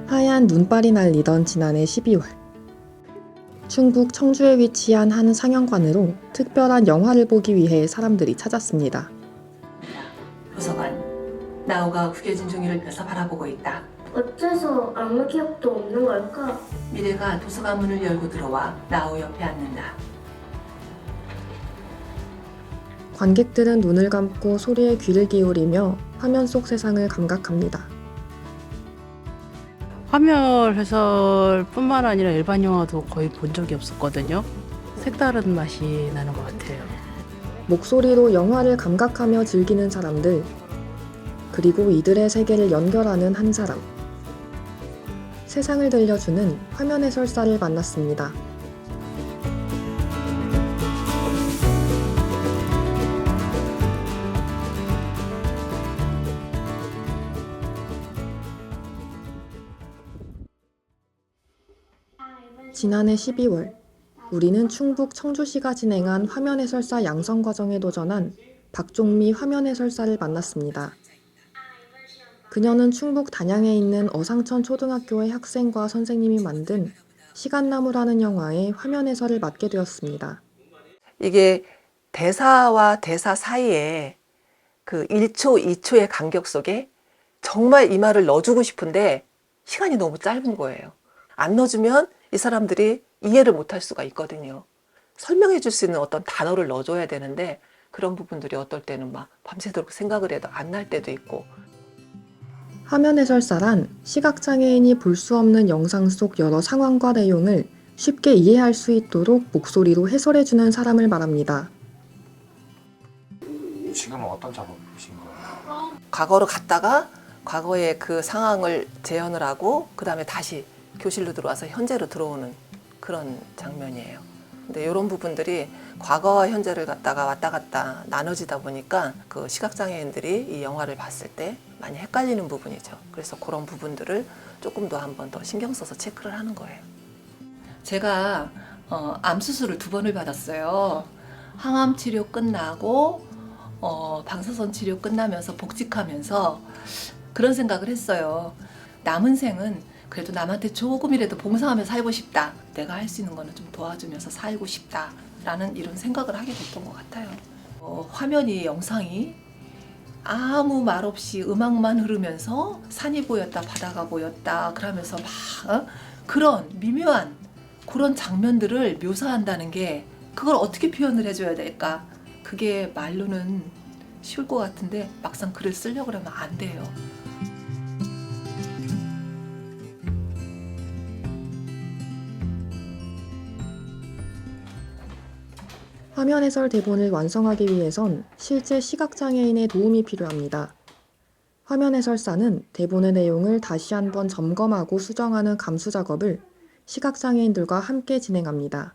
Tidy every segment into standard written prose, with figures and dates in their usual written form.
하얀 눈발이 날리던 지난해 12월 충북 청주에 위치한 한 상영관으로 특별한 영화를 보기 위해 사람들이 찾았습니다. 도서관. 나우가 구겨진 종이를 펴서 바라보고 있다. 어째서 아무 기억도 없는 걸까? 미래가 도서관 문을 열고 들어와 나우 옆에 앉는다. 관객들은 눈을 감고 소리에 귀를 기울이며 화면 속 세상을 감각합니다. 화면 해설뿐만 아니라 일반 영화도 거의 본 적이 없었거든요. 색다른 맛이 나는 것 같아요. 목소리로 영화를 감각하며 즐기는 사람들, 그리고 이들의 세계를 연결하는 한 사람. 세상을 들려주는 화면 해설사를 만났습니다. 지난해 12월, 우리는 충북 청주시가 진행한 화면 해설사 양성 과정에 도전한 박종미 화면 해설사를 만났습니다. 그녀는 충북 단양에 있는 어상천 초등학교의 학생과 선생님이 만든 시간나무라는 영화의 화면 해설을 맡게 되었습니다. 이게 대사와 대사 사이에 그 1초, 2초의 간격 속에 정말 이 말을 넣어주고 싶은데 시간이 너무 짧은 거예요. 안 넣어주면 이 사람들이 이해를 못할 수가 있거든요. 설명해 줄 수 있는 어떤 단어를 넣어줘야 되는데 그런 부분들이 어떨 때는 막 밤새도록 생각을 해도 안 날 때도 있고. 화면 해설사란 시각장애인이 볼 수 없는 영상 속 여러 상황과 내용을 쉽게 이해할 수 있도록 목소리로 해설해주는 사람을 말합니다. 지금은 어떤 작업이신 거예요? 과거로 갔다가 과거의 그 상황을 재현을 하고 그 다음에 다시 교실로 들어와서 현재로 들어오는 그런 장면이에요. 근데 이런 부분들이 과거와 현재를 갖다가 왔다 갔다 나눠지다 보니까 그 시각장애인들이 이 영화를 봤을 때 많이 헷갈리는 부분이죠. 그래서 그런 부분들을 조금 더 한 번 더 신경 써서 체크를 하는 거예요. 제가 암 수술을 2번을 받았어요. 항암 치료 끝나고 방사선 치료 끝나면서 복직하면서 그런 생각을 했어요. 남은 생은 그래도 남한테 조금이라도 봉사하며 살고 싶다. 내가 할 수 있는 거는 좀 도와주면서 살고 싶다. 라는 이런 생각을 하게 됐던 것 같아요. 화면이 영상이 아무 말 없이 음악만 흐르면서 산이 보였다 바다가 보였다 그러면서 막 그런 미묘한 그런 장면들을 묘사한다는 게 그걸 어떻게 표현을 해줘야 될까? 그게 말로는 쉬울 것 같은데 막상 글을 쓰려고 하면 안 돼요. 화면 해설 대본을 완성하기 위해선 실제 시각장애인의 도움이 필요합니다. 화면 해설사는 대본의 내용을 다시 한번 점검하고 수정하는 감수 작업을 시각장애인들과 함께 진행합니다.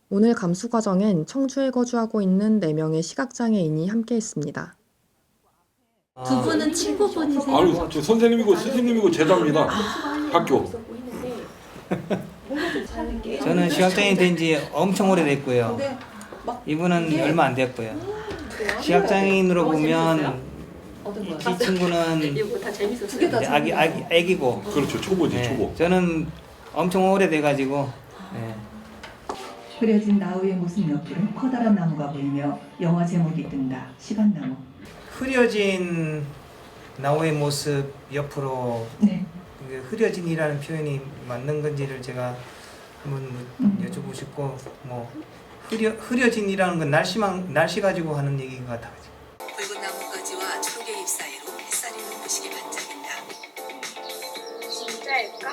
오늘 감수 과정엔 청주에 거주하고 있는 4명의 시각장애인이 함께했습니다. 두 분은 친구분이세요? 아니, 저 선생님이고 스승님이고 제자입니다. 학교. 저는 시각장애인 된 지 엄청 오래됐고요. 이분은 얼마 안 됐고요. 시각장애인으로 보면 이 친구는 애기고. 그렇죠. 초보지, 초보. 저는 엄청 오래돼가지고. 흐려진 나우의 모습 옆으로 커다란 나무가 보이며 영화 제목이 뜬다. 시간나무. 흐려진 나우의 모습 옆으로 네. 흐려진이라는 표현이 맞는 건지를 제가 한번 여쭤보고 싶고, 뭐 흐려진이라는 건 날씨 가지고 하는 얘기인 것 같아요. 붉은 나뭇가지와 초록의 잎 사이로 햇살이 눈부시게 반짝인다. 진짜일까?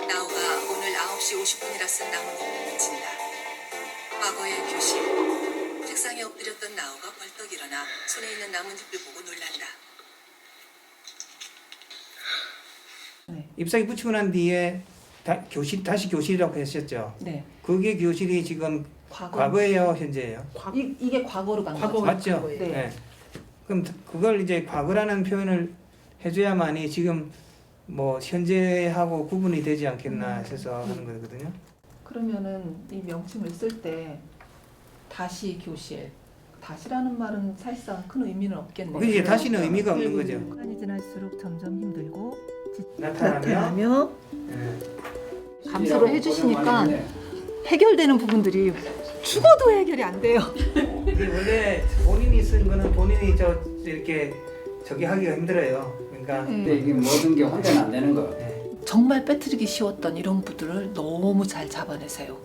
나우가 오늘 9시 50분이라 쓴 나뭇잎을 비친다. 과거의 교실. 책상에 엎드렸던 나우가 벌떡 일어나 손에 있는 나뭇잎을 보고 놀란다. 잎사귀 붙이고 난 뒤에 다시 교실이라고 했었죠. 네. 그게 교실이 지금 과거예요, 현재예요? 이게 과거로 간 거죠. 맞죠? 네. 네. 그럼 그걸 이제 과거라는 표현을 해줘야만이 지금 뭐 현재하고 구분이 되지 않겠나 해서 하는 거거든요. 그러면은 이 명칭을 쓸 때 다시 교실. 다시라는 말은 사실상 큰 의미는 없겠네요. 이제 다시는 의미가 없는 거죠. 시간이 지날수록 점점 힘들고 지쳐 나타나며 감수를 해주시니까 해결되는 부분들이 죽어도 해결이 안 돼요. 이게 원래 본인이 쓴 거는 본인이 이렇게 저기 하기가 힘들어요. 그러니까 근데 이게 모든 게 혼자는 안 되는 거. 정말 빼뜨리기 쉬웠던 이런 부들을 너무 잘 잡아내세요.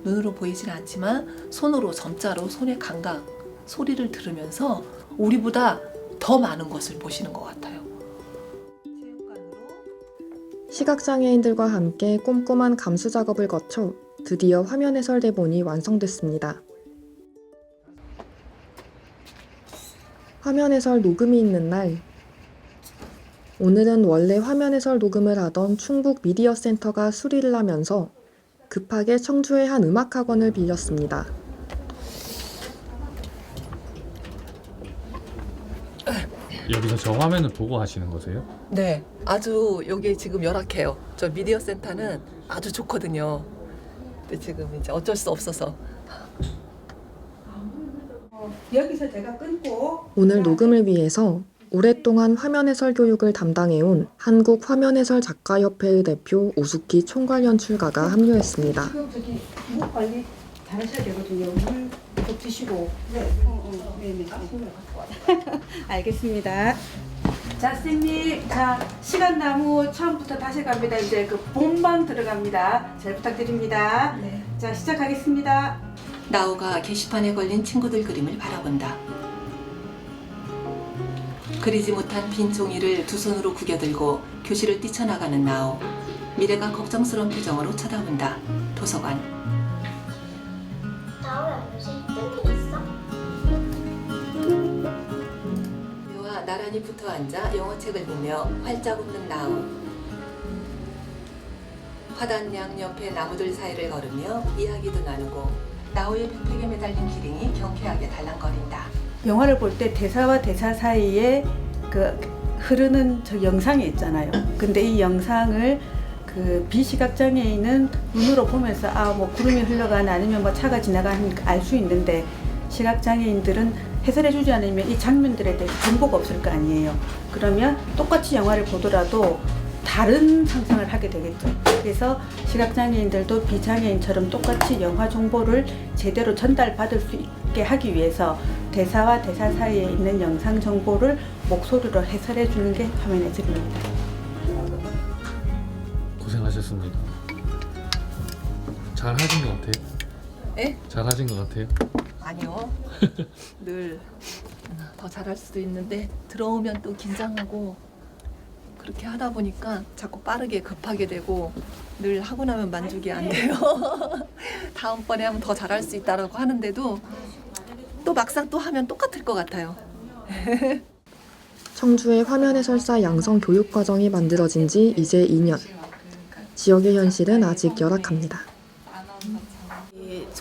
눈으로 보이진 않지만 손으로 점자로 손의 감각, 소리를 들으면서 우리보다 더 많은 것을 보시는 것 같아요. 시각장애인들과 함께 꼼꼼한 감수 작업을 거쳐 드디어 화면 해설 대본이 완성됐습니다. 화면 해설 녹음이 있는 날, 오늘은 원래 화면 해설 녹음을 하던 충북 미디어 센터가 수리를 하면서 급하게 청주의 한 음악학원을 빌렸습니다. 여기서 저 화면을 보고 하시는 거세요? 네, 아주 여기 지금 열악해요. 저 미디어 센터는 아주 좋거든요. 근데 지금 이제 어쩔 수 없어서. 여기서 제가 끊고 오늘 녹음을 위해서 오랫동안 화면 해설 교육을 담당해온 한국화면해설 작가협회의 대표 오수키 총괄 연출가가 합류했습니다. 지금 저기 목 관리 잘하셔야 되거든요. 물 계속 드시고. 네. 네네. 알겠습니다. 자, 선생님. 자, 시간 나무 처음부터 다시 갑니다. 이제 그 본방 들어갑니다. 잘 부탁드립니다. 네. 자, 시작하겠습니다. 나우가 게시판에 걸린 친구들 그림을 바라본다. 그리지 못한 빈 종이를 두 손으로 구겨들고 교실을 뛰쳐나가는 나우. 미래가 걱정스러운 표정으로 쳐다본다. 도서관. 나오야 요새 뜬일 있어? 와 나란히 붙어 앉아 영어책을 보며 활짝 웃는 나우. 화단양 옆에 나무들 사이를 걸으며 이야기도 나누고 나우의 백팩에 매달린 기링이 경쾌하게 달랑거린다. 영화를 볼 때 대사와 대사 사이에 그 흐르는 저 영상이 있잖아요. 근데 이 영상을 그 비시각장애인은 눈으로 보면서 뭐 구름이 흘러가나 아니면 뭐 차가 지나가는 알 수 있는데 시각장애인들은 해설해주지 않으면 이 장면들에 대해서 정보가 없을 거 아니에요. 그러면 똑같이 영화를 보더라도 다른 상상을 하게 되겠죠. 그래서 시각장애인들도 비장애인처럼 똑같이 영화 정보를 제대로 전달받을 수 있게 하기 위해서 대사와 대사 사이에 있는 영상 정보를 목소리로 해설해 주는 게 화면 해설입니다. 고생하셨습니다. 잘 하신 것 같아요? 에? 잘 하신 것 같아요? 아니요. 늘 더 잘할 수도 있는데 들어오면 또 긴장하고 그렇게 하다 보니까 자꾸 빠르게 급하게 되고 늘 하고 나면 만족이 안 돼요. 다음번에 하면 더 잘할 수 있다라고 하는데도 또 막상 또 하면 똑같을 것 같아요. 청주의 화면 해설사 양성 교육 과정이 만들어진 지 이제 2년. 지역의 현실은 아직 열악합니다.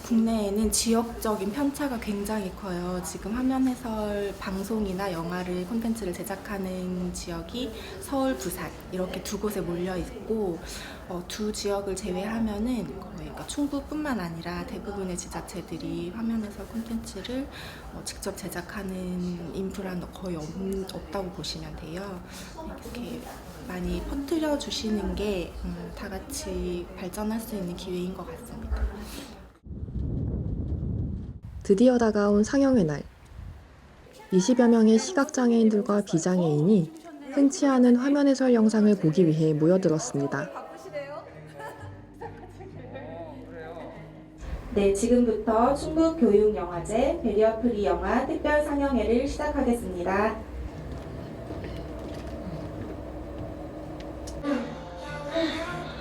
국내에는 지역적인 편차가 굉장히 커요. 지금 화면 해설 방송이나 영화를 콘텐츠를 제작하는 지역이 서울, 부산 이렇게 두 곳에 몰려 있고 두 지역을 제외하면은 거의 그러니까 충북뿐만 아니라 대부분의 지자체들이 화면 해설 콘텐츠를 직접 제작하는 인프라는 거의 없다고 보시면 돼요. 이렇게 많이 퍼뜨려 주시는 게 다 같이 발전할 수 있는 기회인 것 같습니다. 드디어 다가온 상영회 날. 20여 명의 시각장애인들과 비장애인이 흔치 않은 화면 해설 영상을 보기 위해 모여들었습니다. 네, 지금부터 충북교육영화제 베리어 프리 영화 특별 상영회를 시작하겠습니다.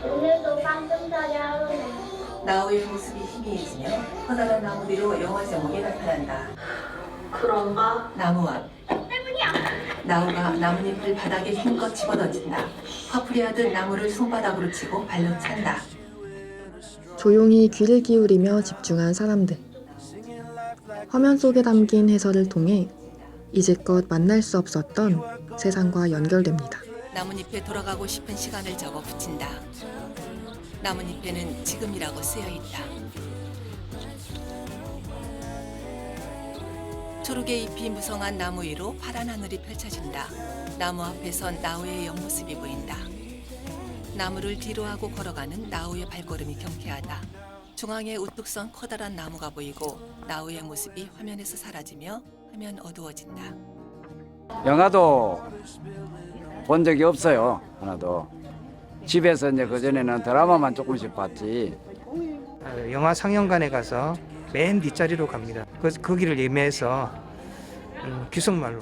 오늘도 깜짝자리 하루네. 나우의 모습이 희미해지며 커다란 나무 뒤로 영화 제목이 나타난다. 그런가? 나무 앞. 나우가 나뭇잎을 바닥에 힘껏 집어던진다. 화풀이하듯 나무를 손바닥으로 치고 발로 찬다. 조용히 귀를 기울이며 집중한 사람들. 화면 속에 담긴 해설을 통해 이제껏 만날 수 없었던 세상과 연결됩니다. 나뭇잎에 돌아가고 싶은 시간을 적어 붙인다. 나뭇잎에는 지금이라고 쓰여 있다. 초록의 잎이 무성한 나무 위로 파란 하늘이 펼쳐진다. 나무 앞에선 나우의 옆모습이 보인다. 나무를 뒤로하고 걸어가는 나우의 발걸음이 경쾌하다. 중앙에 우뚝 선 커다란 나무가 보이고 나우의 모습이 화면에서 사라지며 화면 어두워진다. 영화도 본 적이 없어요. 하나도. 집에서 이제 그전에는 드라마만 조금씩 봤지. 영화 상영관에 가서 맨 뒷자리로 갑니다. 그 길을 예매해서 귀속말로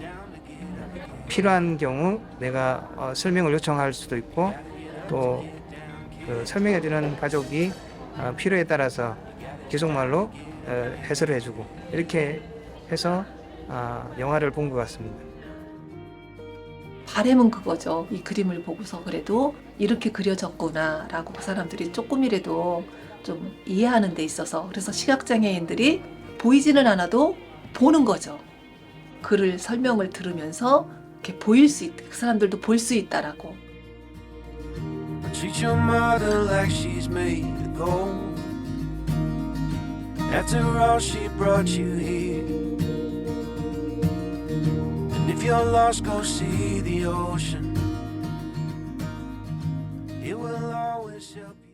필요한 경우 내가 설명을 요청할 수도 있고 또 그 설명해주는 가족이 필요에 따라서 귀속말로 해설을 해주고 이렇게 해서 영화를 본 것 같습니다. 바람은 그거죠. 이 그림을 보고서 그래도 이렇게 그려졌구나 라고 그 사람들이 조금이라도 좀 이해하는 데 있어서 그래서 시각장애인들이 보이지는 않아도 보는 거죠. 글을 설명을 들으면서 이렇게 보일 수 있다. 그 사람들도 볼 수 있다라고. Treat your mother like she's made of gold. After all, she brought you here. And if you're lost, go see the ocean. It will always help you.